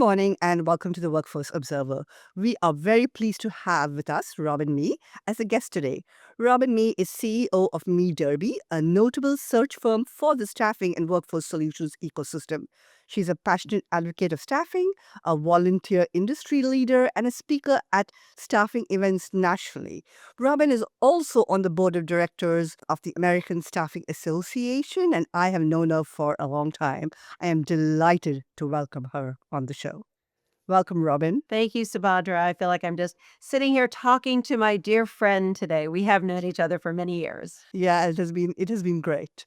morning and welcome to the Workforce Observer. We are very pleased to have with us Robin Mee as a guest today. Robin Mee is CEO of MeeDerby, a notable search firm for the staffing and workforce solutions ecosystem. She's a passionate advocate of staffing, a volunteer industry leader, and a speaker at staffing events nationally. Robin is also on the board of directors of the American Staffing Association, and I have known her for a long time. I am delighted to welcome her on the show. Welcome, Robin. Thank you, Subadhra. I feel like I'm just sitting here talking to my dear friend today. We have known each other for many years. Yeah, it has been great.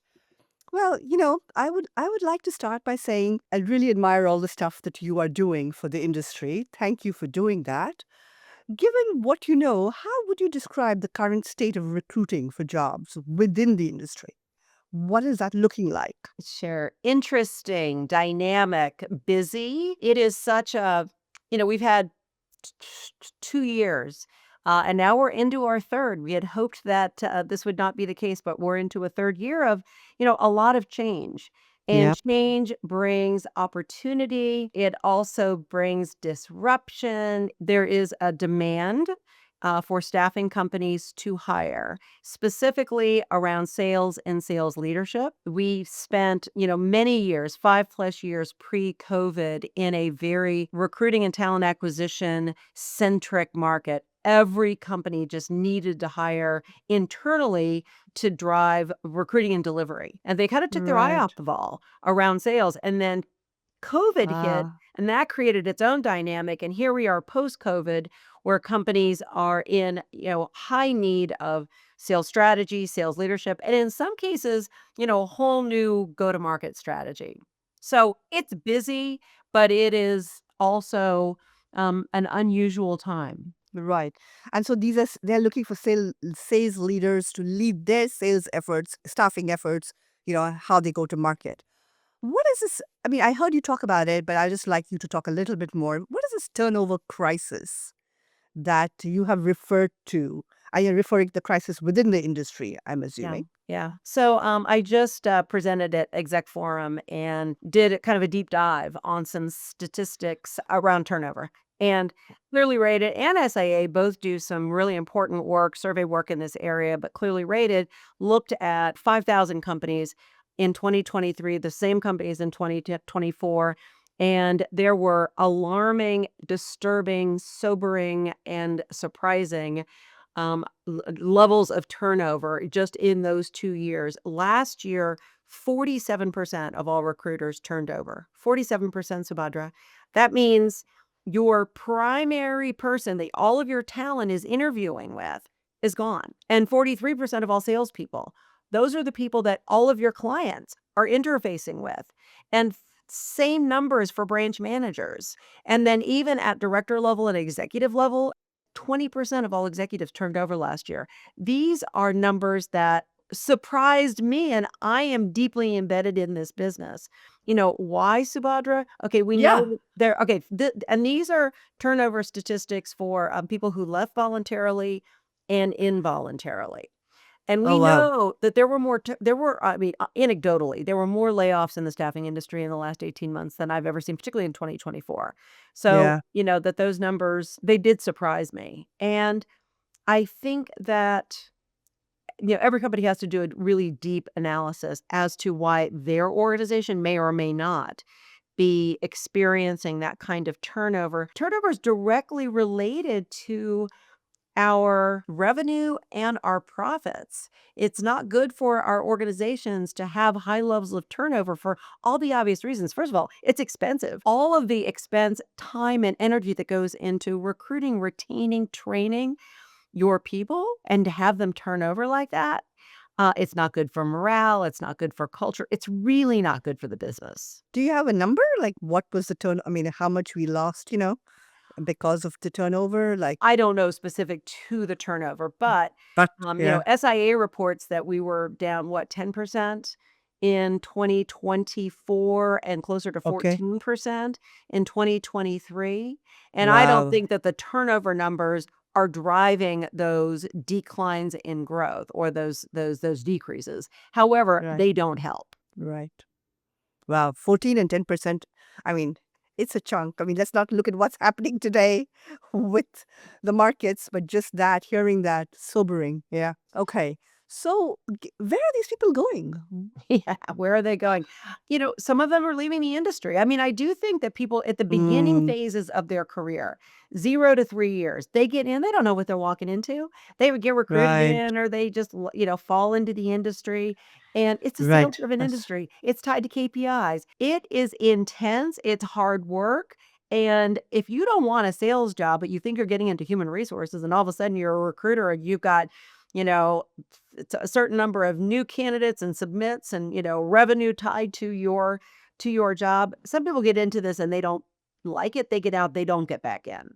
Well, I would like to start by saying I really admire all the stuff that you are doing for the industry. Thank you for doing that. Given what you know, how would you describe the current state of recruiting for jobs within the industry? What is that looking like? Sure. Interesting, dynamic, busy. It is such we've had 2 years. And now we're into our third. We had hoped that this would not be the case, but we're into a third year of, a lot of change. And Yeah. change brings opportunity. It also brings disruption. There is a demand for staffing companies to hire, specifically around sales and sales leadership. We spent, many years, 5+ years pre-COVID in a very recruiting and talent acquisition centric market. Every company just needed to hire internally to drive recruiting and delivery. And they kind of took their eye Right. off the ball around sales. And then COVID hit, Ah, and that created its own dynamic. And here we are post-COVID, where companies are in, high need of sales strategy, sales leadership, and in some cases, a whole new go-to-market strategy. So it's busy, but it is also an unusual time. right. And so they're looking for sales leaders to lead their sales efforts, staffing efforts, how they go to market. What is this? I mean, I heard you talk about it, but I just like you to talk a little bit more. What is this turnover crisis that you have referred to? Are you referring to the crisis within the industry, I'm Yeah. assuming? Yeah. So I just presented at Exec Forum and did kind of a deep dive on some statistics around turnover. And Clearly Rated and SIA both do some really important work, survey work in this area, but Clearly Rated looked at 5,000 companies in 2023, the same companies in 2024. And there were alarming, disturbing, sobering, and surprising levels of turnover just in those 2 years. Last year, 47% of all recruiters turned over. 47%, Subhadra. That means your primary person that all of your talent is interviewing with is gone. And 43% of all salespeople. Those are the people that all of your clients are interfacing with. And same numbers for branch managers. And then even at director level and executive level, 20% of all executives turned over last year. These are numbers that surprised me, and I am deeply embedded in this business. Why, Subhadra? Okay, we Yeah. know there. Okay, and these are turnover statistics for people who left voluntarily and involuntarily. And Oh, we wow. know that I mean, anecdotally, there were more layoffs in the staffing industry in the last 18 months than I've ever seen, particularly in 2024. So, Yeah. that those numbers, they did surprise me. And I think that, every company has to do a really deep analysis as to why their organization may or may not be experiencing that kind of turnover. Turnover is directly related to our revenue and our profits. It's not good for our organizations to have high levels of turnover for all the obvious reasons. First of all, it's expensive. All of the expense, time, and energy that goes into recruiting, retaining, training your people and to have them turn over like that, it's not good for morale. It's not good for culture. It's really not good for the business. Do you have a number? Like, what was the turn? I mean, how much we lost, because of the turnover? Like, I don't know specific to the turnover, but, but yeah. SIA reports that we were down, what, 10% in 2024 and closer to Okay. 14% in 2023. And I don't Wow. think that the turnover numbers are driving those declines in growth or those decreases. However, Right. they don't help. Right. Wow. 14 and 10%. I mean, It's a chunk. I mean, let's not look at what's happening today with the markets, but just that, hearing that, sobering. Yeah. Okay. So, where are these people going? Yeah, where are they going? Some of them are leaving the industry. I mean, I do think that people at the beginning Mm, phases of their career, 0 to 3 years, they get in, they don't know what they're walking into. They would get recruited right. in or they just, fall into the industry. And it's a Right. sales-driven That's industry. It's tied to KPIs. It is intense, it's hard work. And if you don't want a sales job, but you think you're getting into human resources and all of a sudden you're a recruiter and you've got, you know, it's a certain number of new candidates and submits and, revenue tied to your job. Some people get into this and they don't like it. They get out, they don't get back in.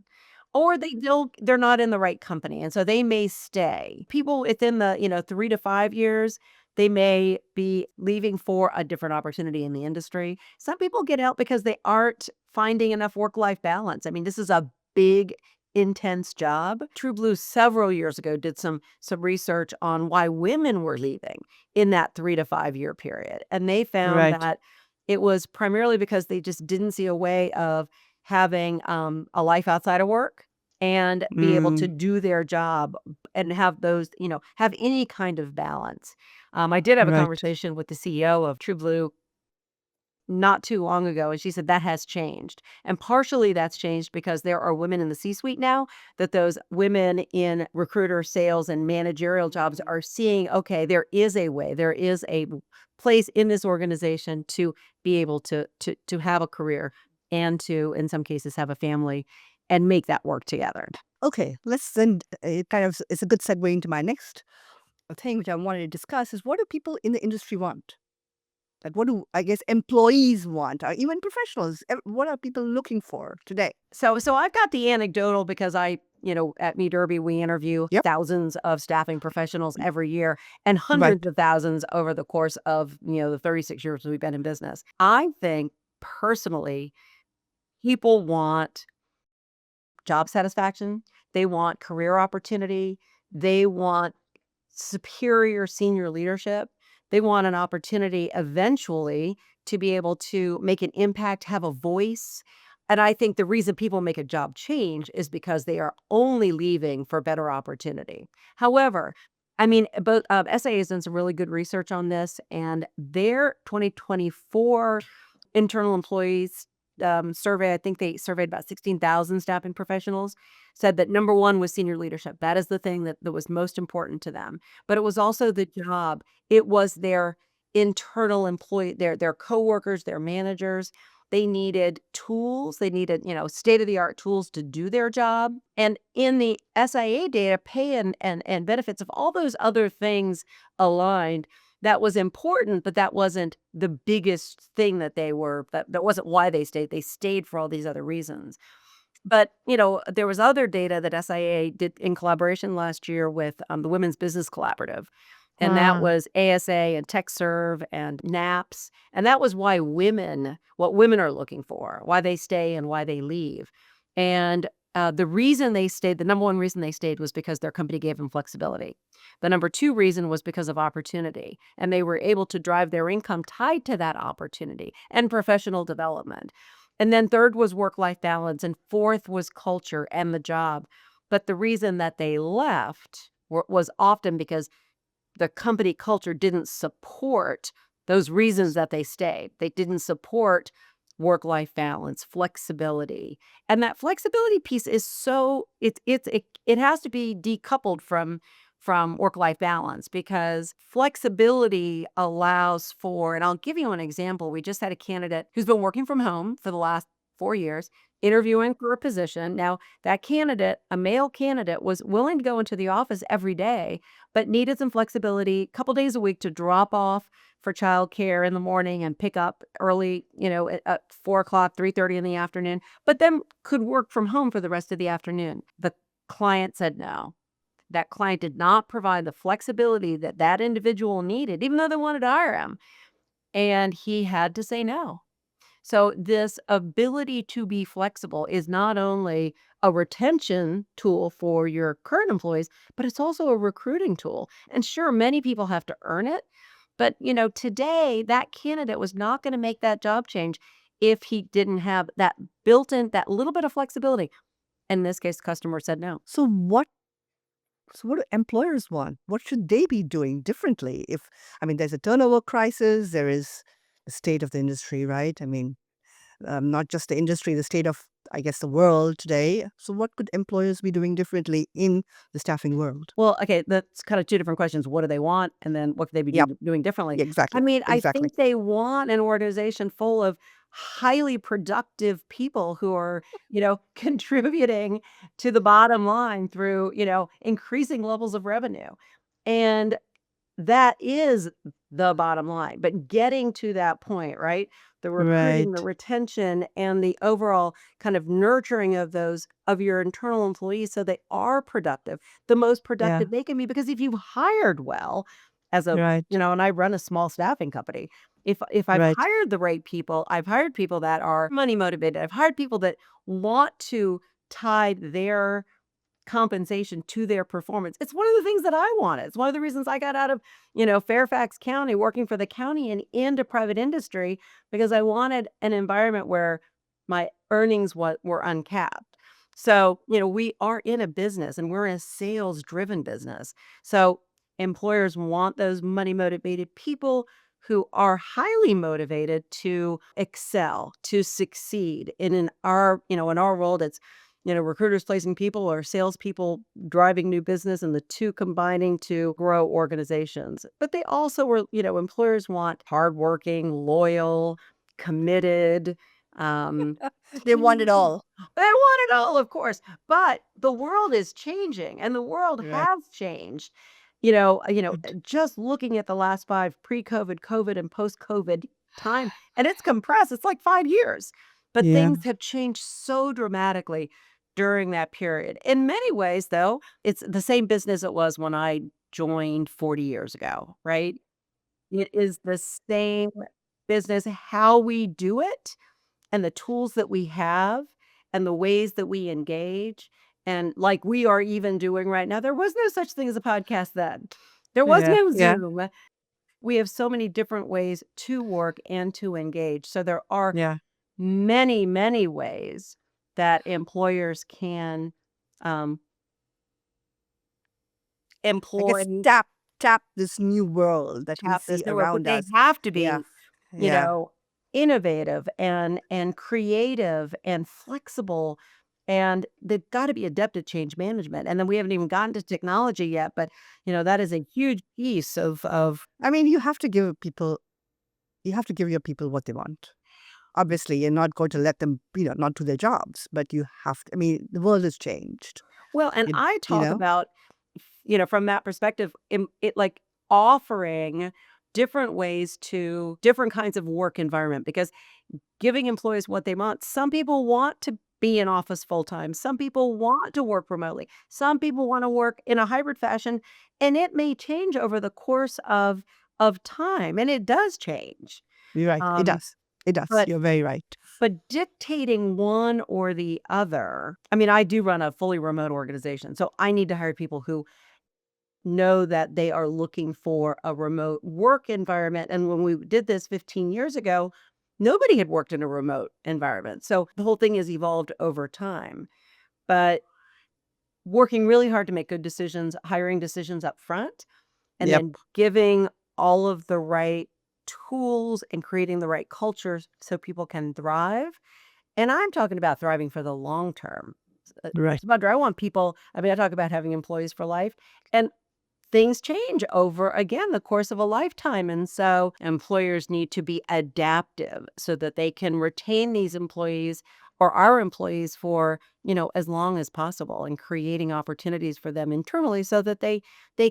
Or they're not in the right company. And so they may stay. People within the, 3 to 5 years, they may be leaving for a different opportunity in the industry. Some people get out because they aren't finding enough work-life balance. I mean, this is a big intense job. True Blue several years ago did some research on why women were leaving in that 3 to 5 year period. And they found right. that it was primarily because they just didn't see a way of having a life outside of work and be able to Mm, do their job and have those, have any kind of balance. I did have a right. conversation with the CEO of True Blue not too long ago, and she said that has changed. And partially that's changed because there are women in the C-suite now, that those women in recruiter sales and managerial jobs are seeing, okay, there is a way, there is a place in this organization to be able to have a career and to, in some cases, have a family and make that work together. Okay. Let's then, it kind of, it's a good segue into my next thing, which I wanted to discuss is what do people in the industry want? Like, what do, I guess, employees want, or even professionals? What are people looking for today? So I've got the anecdotal because at MeeDerby, we interview Yep. thousands of staffing professionals every year and Right. hundreds of thousands over the course of, the 36 years we've been in business. I think personally, people want job satisfaction, they want career opportunity, they want superior senior leadership. They want an opportunity eventually to be able to make an impact, have a voice. And I think the reason people make a job change is because they are only leaving for better opportunity. However, I mean, both SAA has done some really good research on this, and their 2024 internal employees survey, I think they surveyed about 16,000 staffing professionals, said that number one was senior leadership. That is the thing that was most important to them. But it was also the job. It was their internal employee, their coworkers, their managers. They needed tools. They needed, state-of-the-art tools to do their job. And in the SIA data, pay and benefits of all those other things aligned, that was important, but that wasn't the biggest thing that wasn't why they stayed. They stayed for all these other reasons. But, there was other data that SIA did in collaboration last year with, the Women's Business Collaborative, and that Mm, was ASA and TechServe and NAPS, and that was what women are looking for, why they stay and why they leave. And, the number one reason they stayed was because their company gave them flexibility. The number 2 reason was because of opportunity, and they were able to drive their income tied to that opportunity and professional development. And then third was work-life balance, and fourth was culture and the job. But the reason that they left was often because the company culture didn't support those reasons that they stayed. They didn't support work-life balance, flexibility. And that flexibility piece is so it has to be decoupled from work-life balance because flexibility allows for, and I'll give you an example. We just had a candidate who's been working from home for the last 4 years, interviewing for a position. Now, that candidate, a male candidate, was willing to go into the office every day, but needed some flexibility, a couple days a week to drop off for childcare in the morning and pick up early, at 4 o'clock, 3:30 in the afternoon, but then could work from home for the rest of the afternoon. The client said no. That client did not provide the flexibility that that individual needed, even though they wanted to hire him, and he had to say no. So, this ability to be flexible is not only a retention tool for your current employees, but it's also a recruiting tool. And sure, many people have to earn it. But, today that candidate was not going to make that job change if he didn't have that built in, that little bit of flexibility. In this case, the customer said no. So what do employers want? What should they be doing differently? If I mean, there's a turnover crisis, there is the state of the industry, right? I mean, not just the industry, the state of, I guess, the world today. So, what could employers be doing differently in the staffing world? Well, okay, that's kind of two different questions. What do they want? And then what could they be Yep. doing differently? Yeah, I exactly. mean, I Exactly. think they want an organization full of highly productive people who are, contributing to the bottom line through, increasing levels of revenue. And that is the bottom line, but getting to that point, right? The recruiting, the Right. retention, and the overall kind of nurturing of those of your internal employees so they are productive, the most Yeah. productive they can be. Because if you've hired well as a, Right. and I run a small staffing company, if I've Right. hired the right people, I've hired people that are money motivated, I've hired people that want to tie their compensation to their performance. It's one of the things that I wanted. It's one of the reasons I got out of, Fairfax County, working for the county and into private industry, because I wanted an environment where my earnings were uncapped. So, we are in a business and we're a sales driven business. So, employers want those money motivated people who are highly motivated to excel, to succeed. And in our world, it's recruiters placing people or salespeople driving new business and the two combining to grow organizations. But they also employers want hardworking, loyal, committed, um, They want it team. all. They want it all, of course. But the world is changing and the world Right. has changed. Good. Just looking at the last five pre-COVID, COVID, and post-COVID time, and it's compressed. It's like 5 years. But Yeah. things have changed so dramatically during that period. In many ways, though, it's the same business it was when I joined 40 years ago, right? It is the same business. How we do it and the tools that we have and the ways that we engage, and like we are even doing right now, there was no such thing as a podcast then. There was Yeah. no Yeah. Zoom. We have so many different ways to work and to engage. So there are Yeah. many, many ways that employers can, um, I guess employ, tap this new world that we tap see this new world, but around they us. have to Yeah. be, you Yeah. know, innovative and creative and flexible, and they've got to be adept at change management. And then we haven't even gotten to technology yet, but that is a huge piece of I mean, you have to give your people what they want. Obviously, you're not going to let them, not do their jobs, but you have to. I mean, the world has changed. well, and You, I you talk know? about, from that perspective, it like offering different ways to different kinds of work environment, because giving employees what they want. Some people want to be in office full time. Some people want to work remotely. Some people want to work in a hybrid fashion, and it may change over the course of time, and it does change. You're right. It Um, does. It does. but You're very right. but dictating one or the other. I mean, I do run a fully remote organization, so I need to hire people who know that they are looking for a remote work environment. And when we did this 15 years ago, nobody had worked in a remote environment. So the whole thing has evolved over time. But working really hard to make good decisions, hiring decisions up front, and Yep. then giving all of the right tools and creating the right cultures so people can thrive. And I'm talking about thriving for the long term. Right. Subhadra, I want people, I mean, I talk about having employees for life. And things change over, again, the course of a lifetime. And so employers need to be adaptive so that they can retain these employees or our employees for, as long as possible, and creating opportunities for them internally so that they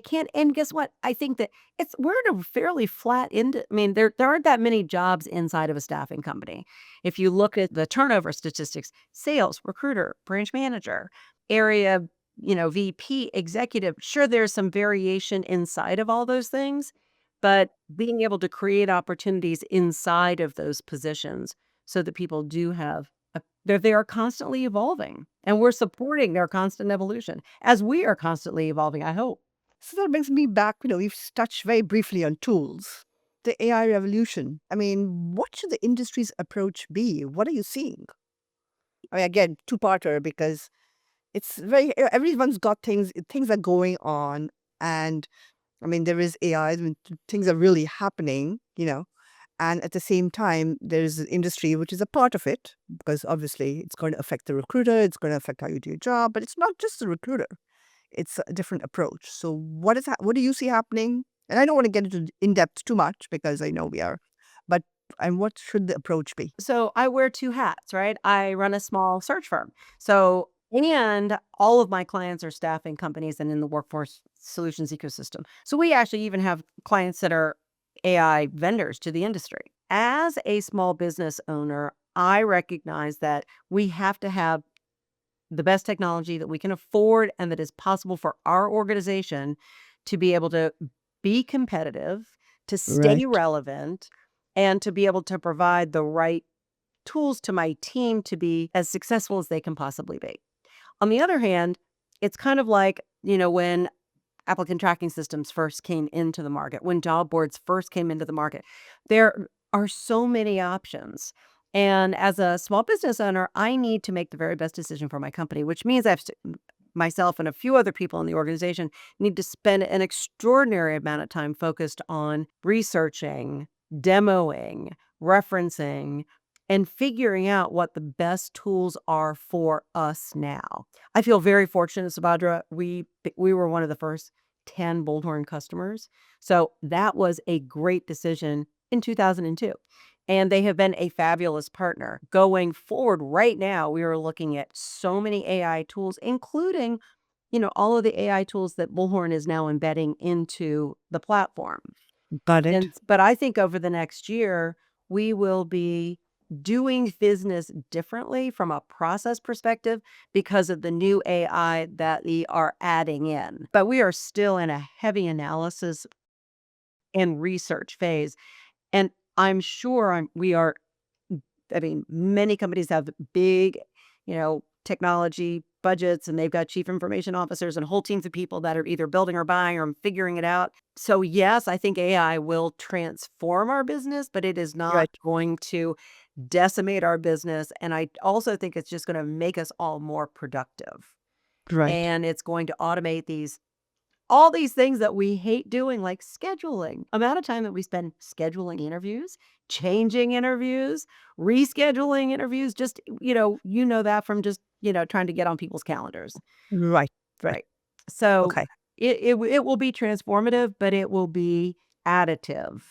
can. And guess what? I think that we're in a fairly flat I mean, there aren't that many jobs inside of a staffing company. If you look at the turnover statistics, sales, recruiter, branch manager, area, VP, executive. Sure, there's some variation inside of all those things, but being able to create opportunities inside of those positions so that people do have they are constantly evolving, and we're supporting their constant evolution as we are constantly evolving, I hope. So that brings me back, we've touched very briefly on tools. the AI revolution? I mean, what should the industry's approach be? What are you seeing? I mean, again, two-parter because it's very everyone's got things are going on, and I mean there is AI. Mean, things are really happening, and at the same time there's an industry which is a part of it because obviously it's going to affect the recruiter, it's going to affect how you do your job, but it's not just the recruiter. It's a different approach. So what do you see happening? And I don't want to get into in depth too much because I know we are, but and what should the approach be? So I wear 2 hats, right? I run a small search firm. So and all of my clients are staffing companies and in the workforce solutions ecosystem. So we actually even have clients that are AI vendors to the industry. As a small business owner, I recognize that we have to have the best technology that we can afford and that is possible for our organization to be able to be competitive, to stay Right. relevant, and to be able to provide the right tools to my team to be as successful as they can possibly be. On the other hand, it's kind of like, when applicant tracking systems first came into the market, when job boards first came into the market, there are so many options. And as a small business owner, I need to make the very best decision for my company, which means myself and a few other people in the organization need to spend an extraordinary amount of time focused on researching, demoing, referencing, and figuring out what the best tools are for us now. I feel very fortunate, Subhadra. We were one of the first 10 Bullhorn customers. So that was a great decision in 2002. And they have been a fabulous partner. Going forward right now, we are looking at so many AI tools, including, all of the AI tools that Bullhorn is now embedding into the platform. Got it. But I think over the next year, we will be doing business differently from a process perspective because of the new AI that we are adding in. But we are still in a heavy analysis and research phase. And I'm sure we are I mean, many companies have big, technology budgets and they've got chief information officers and whole teams of people that are either building or buying or figuring it out. So, yes, I think AI will transform our business, but it is not Right. going to decimate our business. And I also think it's just going to make us all more productive. Right. And it's going to automate all these things that we hate doing, like scheduling. Amount of time that we spend scheduling interviews, changing interviews, rescheduling interviews, just, that from just, trying to get on people's calendars. Right. Right. Right. So Okay. it will be transformative, but it will be additive,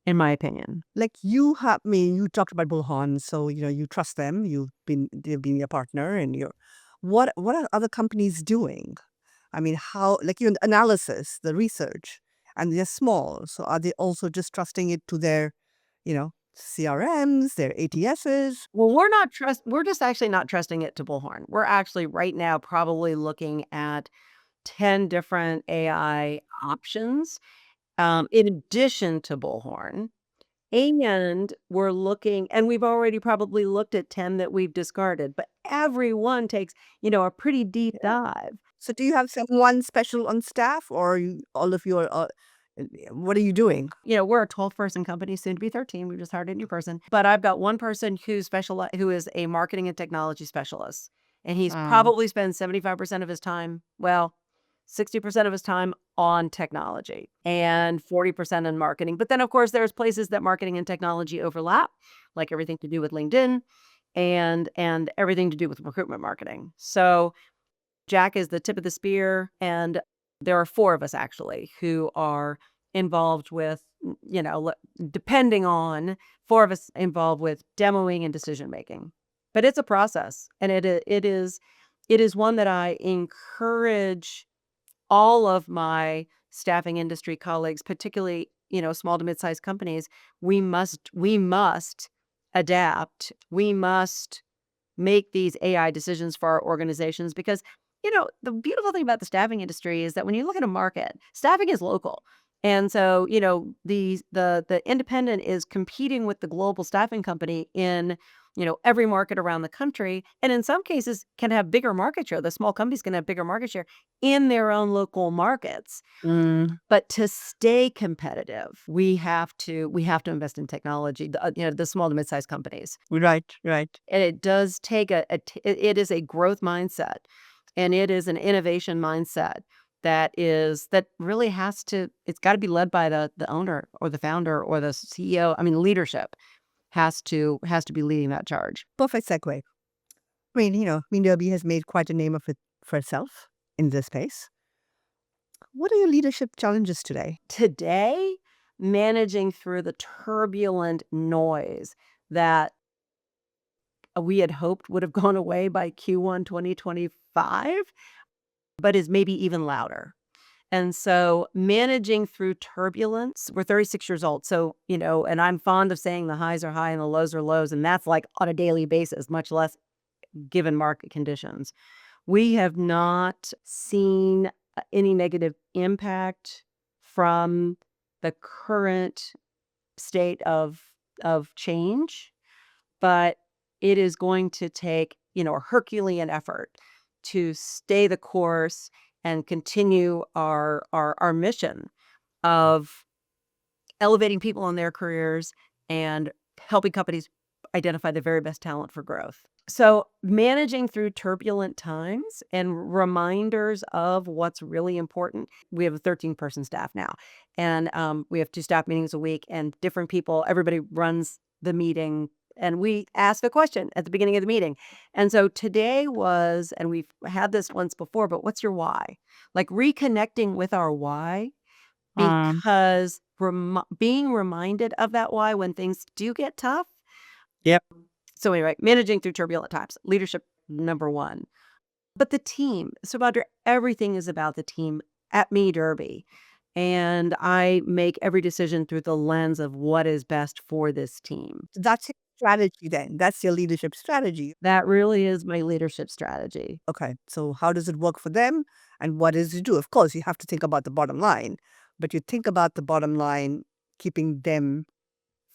in my opinion. Like you talked about Bullhorn, so you trust them. They've been your partner, and what are other companies doing? I mean, how like your analysis, the research, and they're small, so are they also just trusting it to their, CRMs, their ATSs? Well, we're just actually not trusting it to Bullhorn. We're actually right now probably looking at 10 different AI options, in addition to Bullhorn. And we've already probably looked at 10 that we've discarded, but every one takes, a pretty deep Yeah. dive. So do you have someone special on staff, or all of you are? What are you doing? We're a 12-person company, soon to be 13. We just hired a new person. But I've got one person who is a marketing and technology specialist. And he's Uh, probably spends 75% of his time, well, 60% of his time on technology and 40% in marketing. But then of course there's places that marketing and technology overlap, like everything to do with LinkedIn and everything to do with recruitment marketing. So Jack is the tip of the spear, and there are 4 of us actually who are involved with, depending on 4 of us involved with demoing and decision making. But it's a process, and it is one that I encourage all of my staffing industry colleagues, particularly, small to mid-sized companies, we must adapt. We must make these AI decisions for our organizations because, the beautiful thing about the staffing industry is that when you look at a market, staffing is local. And so, the independent is competing with the global staffing company in every market around the country, and in some cases can have bigger market share. The small companies can have bigger market share in their own local markets. Mm, But to stay competitive, we have to invest in technology, the small to mid-sized companies. right, right. And it does take it is a growth mindset, and it is an innovation mindset that really it's gotta be led by the owner or the founder or the CEO. I mean, leadership has to be leading that charge. Perfect segue. I mean, MeeDerby has made quite a name of it for itself in this space. What are your leadership challenges today? Today, managing through the turbulent noise that we had hoped would have gone away by Q1 2025, but is maybe even louder. And so managing through turbulence, we're 36 years old. So, and I'm fond of saying the highs are high and the lows are lows. And that's like on a daily basis, much less given market conditions. We have not seen any negative impact from the current state of change, but it is going to take, a Herculean effort to stay the course and continue our mission of elevating people in their careers and helping companies identify the very best talent for growth. So, managing through turbulent times and reminders of what's really important. We have a 13-person staff now, and we have 2 staff meetings a week, and different people, everybody runs the meeting, and we ask a question at the beginning of the meeting. And so today was, and we've had this once before, but what's your why? Like reconnecting with our why, Um, because being reminded of that why when things do get tough. yep. So anyway, managing through turbulent times, leadership number one. But the team, Subhadra, everything is about the team at MeeDerby. And I make every decision through the lens of what is best for this team. That's your strategy then. That's your leadership strategy. That really is my leadership strategy. Okay. So how does it work for them? And what does it do? Of course, you have to think about the bottom line, but you think about the bottom line, keeping them.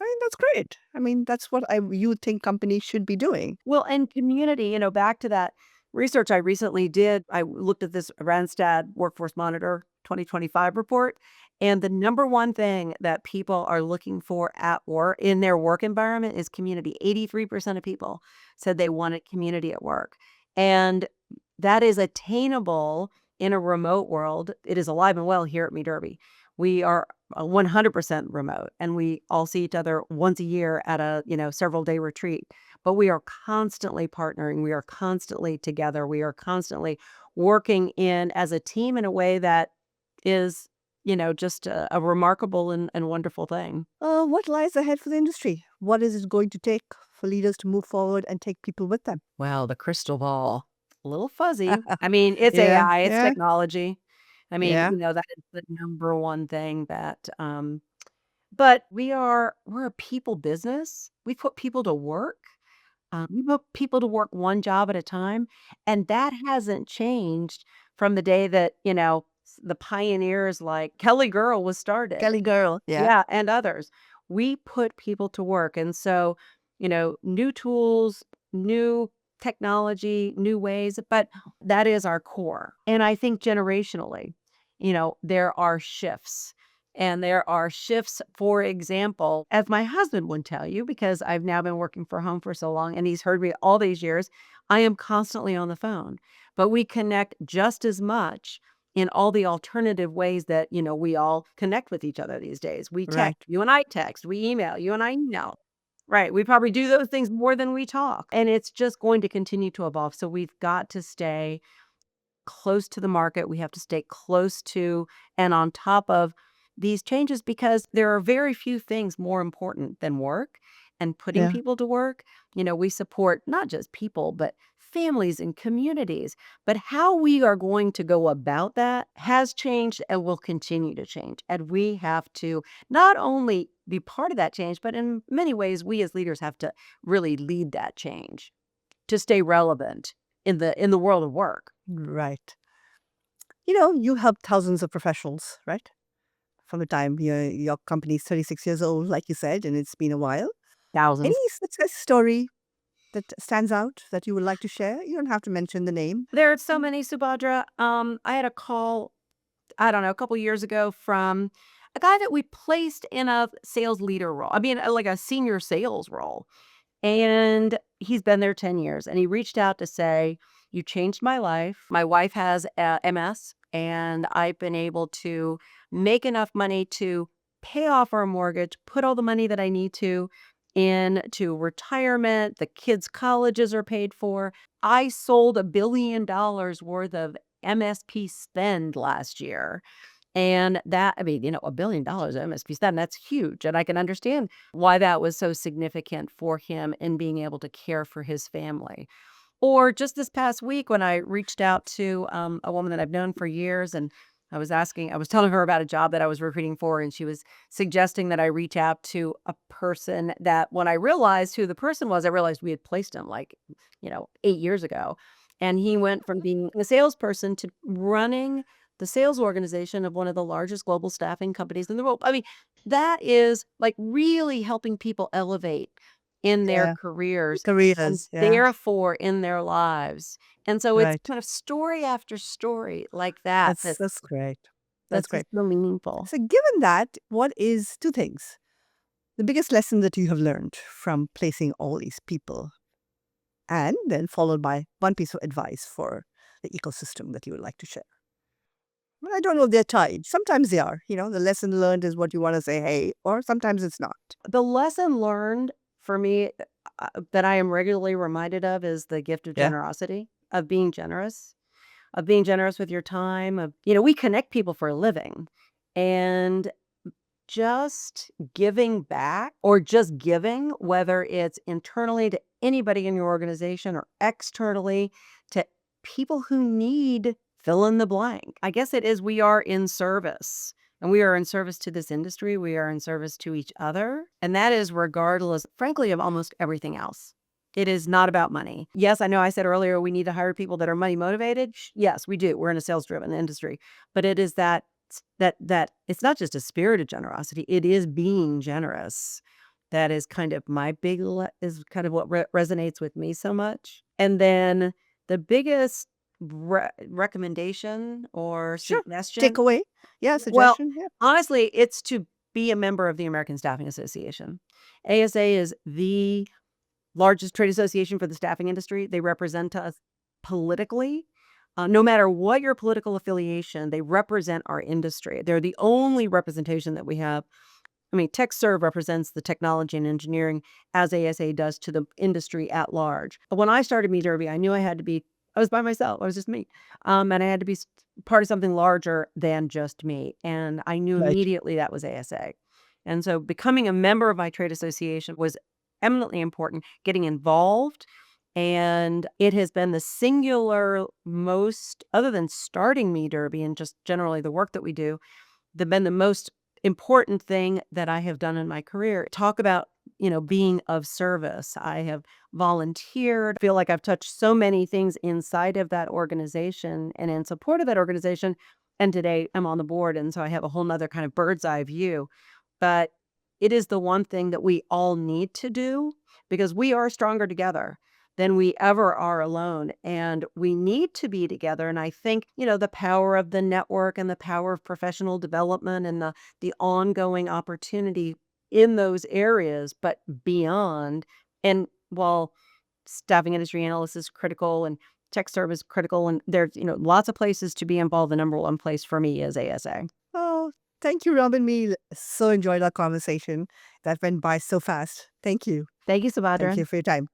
I mean, that's great. I mean, that's what you think companies should be doing. Well, and community, back to that research I recently did, I looked at this Randstad Workforce Monitor 2025 report, and the number one thing that people are looking for at work in their work environment is community. 83% of people said they wanted community at work. And that is attainable in a remote world. It is alive and well here at MeeDerby. We are 100% remote, and we all see each other once a year at a, several day retreat. But we are constantly partnering. We are constantly together. We are constantly working in as a team in a way that is, just a remarkable and wonderful thing. What lies ahead for the industry? What is it going to take for leaders to move forward and take people with them? Well, the crystal ball, a little fuzzy. I mean, it's Yeah, AI, it's yeah, technology. I mean, yeah. that is the number one thing that, but we're a people business. We put people to work. We put people to work one job at a time, and that hasn't changed from the day that, the pioneers like Kelly Girl was started. Kelly girl. Yeah. Yeah, and others. We put people to work. And so, new tools, new technology, new ways, but that is our core. And I think generationally, there are shifts. And there are shifts, for example, as my husband would tell you, because I've now been working from home for so long and he's heard me all these years, I am constantly on the phone. But we connect just as much in all the alternative ways that, we all connect with each other these days. We text, Right. you and I text, we email, you and I email. Right. We probably do those things more than we talk. And it's just going to continue to evolve. So we've got to stay close to the market. We have to stay close to and on top of these changes because there are very few things more important than work and putting Yeah. people to work. We support not just people, but families and communities. But how we are going to go about that has changed and will continue to change. And we have to not only be part of that change, but in many ways, we as leaders have to really lead that change to stay relevant in the world of work. Right. You help thousands of professionals, right? From the time your company is 36 years old, like you said, and it's been a while. Any Thousands. success story that stands out that you would like to share? You don't have to mention the name. There are so many, Subhadra. I had a call, I don't know, a couple years ago from a guy that we placed in a sales leader role. I mean, like a senior sales role. And he's been there 10 years. And he reached out to say, "You changed my life. My wife has MS, and I've been able to make enough money to pay off our mortgage, put all the money that I need to into retirement. The kids' colleges are paid for. I sold $1 billion worth of MSP spend last year." And that, I mean, $1 billion MSP spend, that's huge. And I can understand why that was so significant for him in being able to care for his family. Or just this past week when I reached out to a woman that I've known for years, and I was telling her about a job that I was recruiting for, and she was suggesting that I reach out to a person that when I realized who the person was, I realized we had placed him like, 8 years ago. And he went from being a salesperson to running the sales organization of one of the largest global staffing companies in the world. I mean, that is like really helping people elevate in their Yeah. careers and Careers. Yeah. therefore in their lives. And so it's Right. kind of story after story like that That's great. That's that's just great. so meaningful. So, given that, what is two things? The biggest lesson that you have learned from placing all these people, and then followed by one piece of advice for the ecosystem that you would like to share. Well, I don't know if they're tied. Sometimes they are. The lesson learned is what you want to say, hey, or sometimes it's not. The lesson learned for me that I am regularly reminded of is the gift of Yeah. generosity, of being generous with your time, we connect people for a living. And just giving back or just giving, whether it's internally to anybody in your organization or externally to people who need fill in the blank. I guess it is we are in service. And we are in service to this industry. We are in service to each other. And that is regardless, frankly, of almost everything else. It is not about money. Yes, I know I said earlier we need to hire people that are money motivated. Yes, we do. We're in a sales driven industry. But it is that it's not just a spirit of generosity, it is being generous. That is kind of my is kind of what resonates with me so much. And then the biggest recommendation or Sure. suggestion, Takeaway. Yeah. well, Suggestion. Yeah. honestly, it's to be a member of the American Staffing Association. ASA is the largest trade association for the staffing industry. They represent us politically. No matter what your political affiliation, they represent our industry. They're the only representation that we have. I mean, TechServe represents the technology and engineering as ASA does to the industry at large. But when I started MeeDerby, I knew I was by myself. I was just me. And I had to be part of something larger than just me. And I knew Right. immediately that was ASA. And so becoming a member of my trade association was eminently important, getting involved. And it has been the singular most, other than starting MeeDerby and just generally the work that we do, been the most important thing that I have done in my career. Talk about, being of service. I have volunteered, feel like I've touched so many things inside of that organization and in support of that organization. And today I'm on the board. And so I have a whole nother kind of bird's eye view. But it is the one thing that we all need to do because we are stronger together than we ever are alone. And we need to be together. And I think, the power of the network and the power of professional development and the ongoing opportunity in those areas, but beyond. And while staffing industry analyst is critical and tech service critical, and there's, lots of places to be involved, the number one place for me is ASA. Oh, thank you, Robin. Me so enjoyed our conversation. That went by so fast. Thank you. Thank you, Thank Subhadra. you for your time.